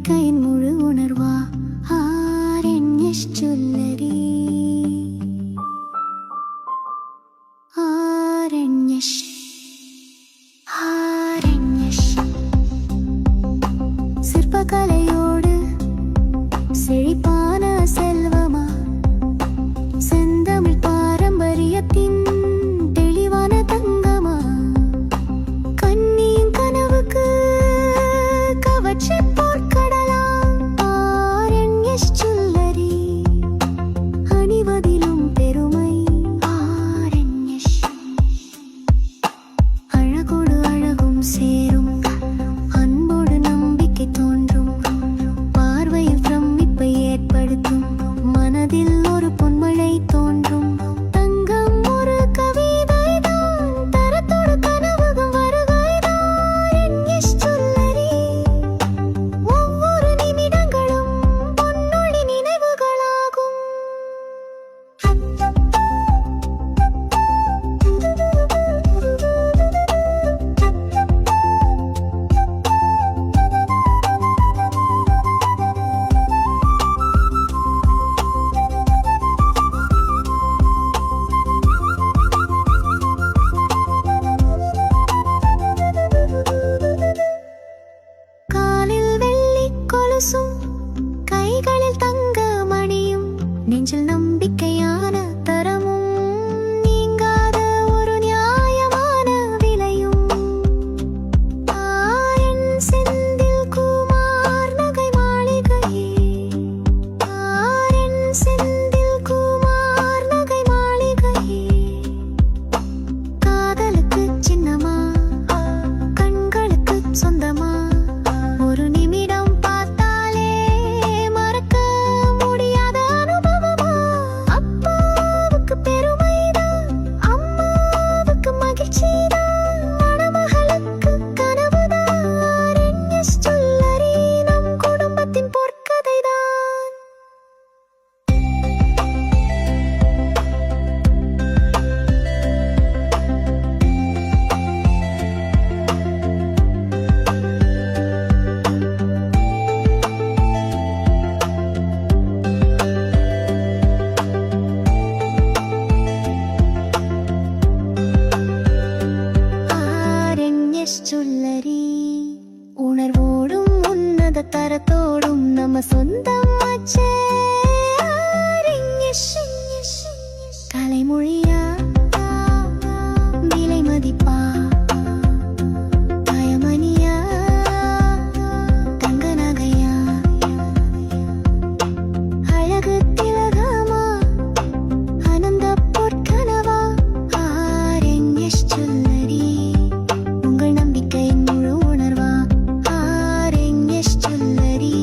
நம்பிக்கையின் முழு உணர்வா ஆர்என்எஸ் ஜுவல்லரி. ஆர்என்எஸ் சிற்பக்கலையோடு செழிப்பான செல்வமா, செந்தமிழ் பாரம்பரியத்தின் தெளிவான தங்கமா, கண்ணியின் கனவுக்கு கவர்ச்சி போர்க்கடலா ஆர்என்எஸ் ஜுவல்லரி. அணிவதிலும் பெருமை ஆர்என்எஸ். அழகோடு அழகும் சேரும், அன்போடு நம்பிக்கை தோன்றும், பார்வையில் பிரமிப்பை ஏற்படுத்தும், மனதில் ஒரு பொன்மழை தோன்றும். தங்கம் ஒரு கவிதைதான், தரத்தோடு கனவுகள் வருகைதான் ஆர்என்எஸ் ஜுவல்லரி. ஒவ்வொரு நிமிடங்களும் பொன்னொழி நினைவுகளாகும். காலில் வெள்ளி கொலுசும், கைகளில் தங்க மணியும், நெஞ்சில் நம்பிக்கையான தரமும், நீங்காத ஒரு நியாயமான விலையும். ஆர்என் செந்தில் குமார் நகை மாளிகையே, ஆர்என் செந்தில் குமார் நகை மாளிகையே. காதலுக்கு சின்னமா, கண்களுக்கு சொந்தமா, ஒரு நிமிடம் பார்த்தாலே மறக்க முடியாத அனுபவமா. அப்பாவுக்கு பெருமைதான், அம்மாவுக்கு மகிழ்ச்சிதான், மணமகளுக்கு கனவுதான் ஆர்என்எஸ் ஜுவல்லரி. நம் குடும்பத்தின் பொற்கதைதான். ஆர்என்எஸ் ஜுவல்லரி உணர்வோடும் உன்னத தரத்தோடும் நம்ம சொந்தமாச்சே. ஆர்என்எஸ் தலைமொழியா, விலை மதிப்பா, தயமணியா, தங்க நகையா, அழகு திலகமா, ஆனந்த பொற்கனவா ஆர்என்எஸ் ஜுவல்லரி. உங்கள் நம்பிக்கையின் முழு உணர்வா RNS jewellery.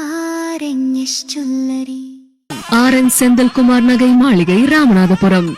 RNS jewellery. RN Senthilkumar நகை மாளிகை, ராமநாதபுரம்.